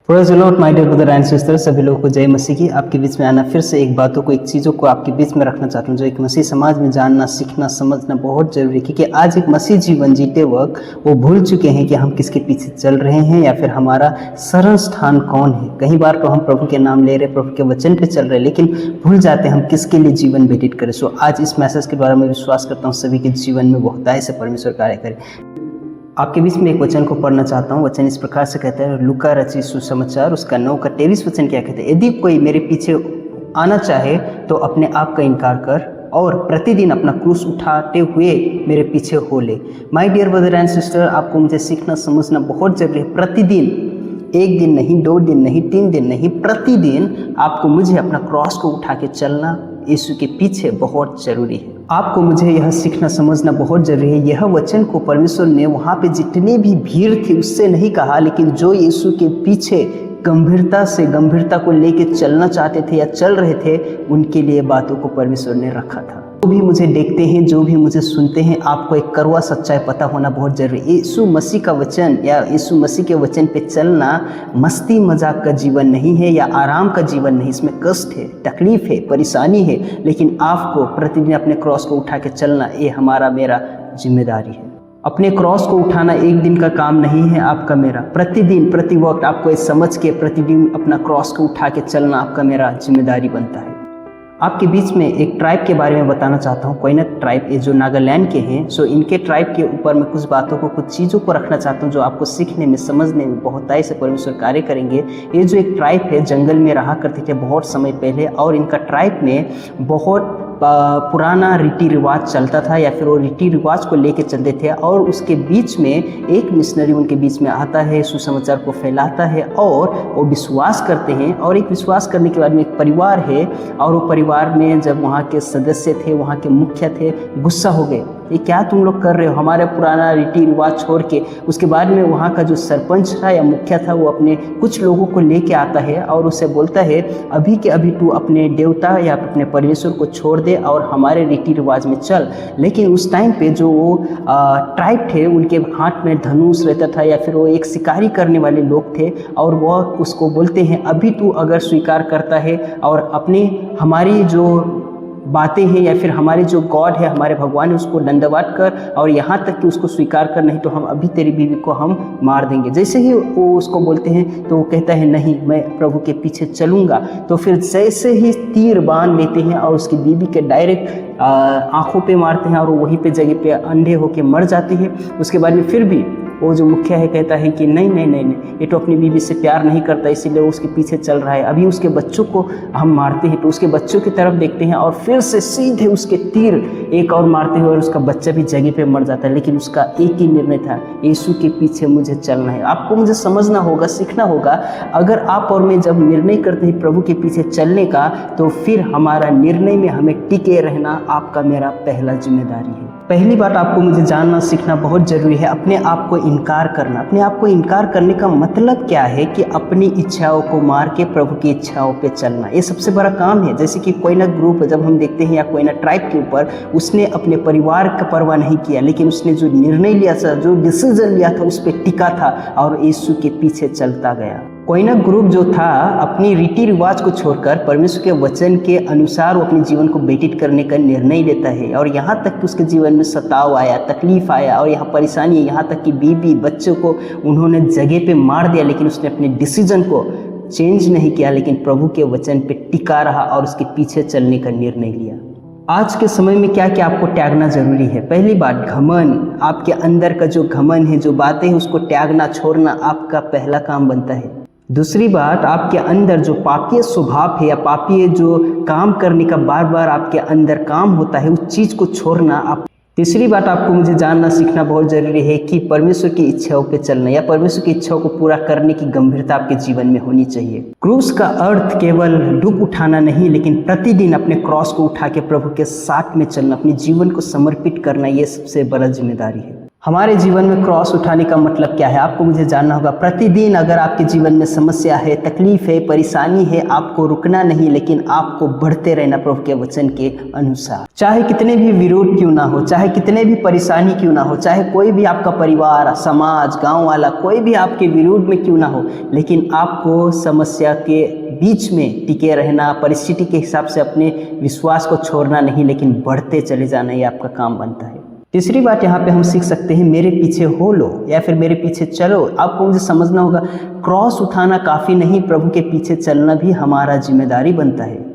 Praise the lord my dear brother and sister, सभी लोगों को जय मसीह की। आपके बीच में आना फिर से एक बातों को, एक चीज़ों को आपके बीच में रखना चाहता हूँ जो एक मसीह समाज में जानना, सीखना, समझना बहुत ज़रूरी है। क्योंकि आज एक मसीह जीवन जीते वक्त वो भूल चुके हैं कि हम किसके पीछे चल रहे हैं या फिर हमारा शरण स्थान कौन है। कई बार तो हम प्रभु के नाम ले रहे, प्रभु के वचन पे चल रहे, लेकिन भूल जाते हैं हम किसके लिए जीवन व्यतीत करें। सो आज इस मैसेज के द्वारा मैं विश्वास करता हूँ सभी के जीवन में बहुतायत से परमेश्वर कार्य करे। आपके बीच में एक वचन को पढ़ना चाहता हूँ। वचन इस प्रकार से कहता है, लूका रचित सुसमाचार उसका 9:23 वचन क्या कहते हैं, यदि कोई मेरे पीछे आना चाहे तो अपने आप का इनकार कर और प्रतिदिन अपना क्रूस उठाते हुए मेरे पीछे हो ले। My dear brother and sister, आपको मुझे सीखना समझना बहुत जरूरी है। प्रतिदिन, एक दिन नहीं, 2 दिन नहीं, 3 दिन नहीं, प्रतिदिन आपको मुझे अपना क्रॉस को उठा के चलना यीशु के पीछे बहुत जरूरी है। आपको मुझे यह सीखना समझना बहुत जरूरी है। यह वचन को परमेश्वर ने वहाँ पे जितनी भी भीड़ थी उससे नहीं कहा, लेकिन जो यीशु के पीछे गंभीरता को लेके चलना चाहते थे या चल रहे थे, उनके लिए बातों को परमेश्वर ने रखा था। जो भी मुझे देखते हैं, जो भी मुझे सुनते हैं, आपको एक कड़वा सच्चाई पता होना बहुत जरूरी है। यीशु मसीह का वचन या यीशु मसीह के वचन पे चलना मस्ती मजाक का जीवन नहीं है या आराम का जीवन नहीं। इसमें कष्ट है, तकलीफ है, परेशानी है, लेकिन आपको प्रतिदिन अपने क्रॉस को उठा के चलना ये हमारा मेरा जिम्मेदारी है। अपने क्रॉस को उठाना एक दिन का काम नहीं है आपका मेरा। प्रतिदिन प्रति वक्त आपको ये समझ के प्रतिदिन अपना क्रॉस को उठा के चलना आपका मेरा जिम्मेदारी बनता है। आपके बीच में एक ट्राइब के बारे में बताना चाहता हूँ। कोयना ट्राइब, ये जो नागालैंड के हैं, सो इनके ट्राइब के ऊपर मैं कुछ बातों को, कुछ चीज़ों को रखना चाहता हूँ जो आपको सीखने में, समझने में बहुतायत से परमेश्वर कार्य करेंगे। ये जो एक ट्राइब है, जंगल में रहा करते थे बहुत समय पहले, और इनका ट्राइब में बहुत पुराना रीति रिवाज चलता था या फिर वो रीति रिवाज को लेके चलते थे। और उसके बीच में एक मिशनरी उनके बीच में आता है, सुसमाचार को फैलाता है और वो विश्वास करते हैं। और एक विश्वास करने के बाद में एक परिवार है, और वो परिवार में जब वहाँ के सदस्य थे, वहाँ के मुखिया थे, गुस्सा हो गए, ये क्या तुम लोग कर रहे हो, हमारे पुराना रीति रिवाज छोड़ के। उसके बाद में वहाँ का जो सरपंच था या मुखिया था, वो अपने कुछ लोगों को लेके आता है और उसे बोलता है, अभी के अभी तू अपने देवता या अपने परमेश्वर को छोड़ दे और हमारे रीति रिवाज में चल। लेकिन उस टाइम पे जो वो ट्राइब थे, उनके हाथ में धनुष रहता था या फिर वो एक शिकारी करने वाले लोग थे, और वह उसको बोलते हैं, अभी तू अगर स्वीकार करता है और अपने हमारी जो बातें हैं या फिर हमारे जो गॉड है, हमारे भगवान है, उसको दंडवत कर और यहाँ तक कि उसको स्वीकार कर, नहीं तो हम अभी तेरी बीवी को हम मार देंगे। जैसे ही वो उसको बोलते हैं तो वो कहता है, नहीं, मैं प्रभु के पीछे चलूँगा। तो फिर जैसे ही तीर बांध लेते हैं और उसकी बीवी के डायरेक्ट आँखों पे मारते हैं और वो वहीं पे जगह पे अंधे होके मर जाती है। उसके बाद में फिर भी वो जो मुखिया है कहता है कि नहीं नहीं नहीं नहीं, ये तो अपनी बीवी से प्यार नहीं करता, इसीलिए वो उसके पीछे चल रहा है। अभी उसके बच्चों को हम मारते हैं। तो उसके बच्चों की तरफ देखते हैं और फिर से सीधे उसके तीर एक और मारते हुए और उसका बच्चा भी जगह पे मर जाता है। लेकिन उसका एक ही निर्णय था, यीशु के पीछे मुझे चलना है। आपको मुझे समझना होगा, सीखना होगा। अगर आप और मैं जब निर्णय करते हैं प्रभु के पीछे चलने का, तो फिर हमारा निर्णय में हमें टिके रहना आपका मेरा पहला जिम्मेदारी है। पहली बात आपको मुझे जानना सीखना बहुत जरूरी है, अपने आप को इनकार करना। अपने आप को इनकार करने का मतलब क्या है कि अपनी इच्छाओं को मार के प्रभु की इच्छाओं पे चलना, ये सबसे बड़ा काम है। जैसे कि कोयना ग्रुप जब हम देखते हैं या कोयना ट्राइब के ऊपर, उसने अपने परिवार का परवाह नहीं किया, लेकिन उसने जो निर्णय लिया था, जो डिसीजन लिया था, उस पर टिका था और यीशु के पीछे चलता गया। कोयना ग्रुप जो था, अपनी रीति रिवाज को छोड़कर परमेश्वर के वचन के अनुसार वो अपने जीवन को व्यतीत करने का निर्णय लेता है। और यहाँ तक कि उसके जीवन में सताव आया, तकलीफ आया और यहाँ परेशानी, यहाँ तक कि बीवी बच्चों को उन्होंने जगह पे मार दिया, लेकिन उसने अपने डिसीजन को चेंज नहीं किया, लेकिन प्रभु के वचन पे टिका रहा और उसके पीछे चलने का निर्णय लिया। आज के समय में क्या क्या आपको त्यागना जरूरी है? पहली बात, घमंड। आपके अंदर का जो घमंड है, जो बातें हैं, उसको त्यागना, छोड़ना आपका पहला काम बनता है। दूसरी बात, आपके अंदर जो पापीय स्वभाव है या पापीय जो काम करने का बार बार आपके अंदर काम होता है, उस चीज़ को छोड़ना आप। तीसरी बात आपको मुझे जानना सीखना बहुत जरूरी है कि परमेश्वर की इच्छाओं पे चलना या परमेश्वर की इच्छाओं को पूरा करने की गंभीरता आपके जीवन में होनी चाहिए। क्रूस का अर्थ केवल दुख उठाना नहीं, लेकिन प्रतिदिन अपने क्रॉस को उठा के प्रभु के साथ में चलना, अपने जीवन को समर्पित करना, ये सबसे बड़ा जिम्मेदारी है। हमारे जीवन में क्रॉस उठाने का मतलब क्या है, आपको मुझे जानना होगा। प्रतिदिन अगर आपके जीवन में समस्या है, तकलीफ है, परेशानी है, आपको रुकना नहीं, लेकिन आपको बढ़ते रहना प्रभु के वचन के अनुसार। चाहे कितने भी विरोध क्यों ना हो, चाहे कितने भी परेशानी क्यों ना हो, चाहे कोई भी आपका परिवार, समाज, गांव वाला कोई भी आपके विरोध में क्यों ना हो, लेकिन आपको समस्या के बीच में टिके रहना, परिस्थिति के हिसाब से अपने विश्वास को छोड़ना नहीं, लेकिन बढ़ते चले जाना, ये आपका काम बनता है। तीसरी बात यहाँ पे हम सीख सकते हैं, मेरे पीछे हो लो या फिर मेरे पीछे चलो। आपको मुझे समझना होगा, क्रॉस उठाना काफ़ी नहीं, प्रभु के पीछे चलना भी हमारा जिम्मेदारी बनता है।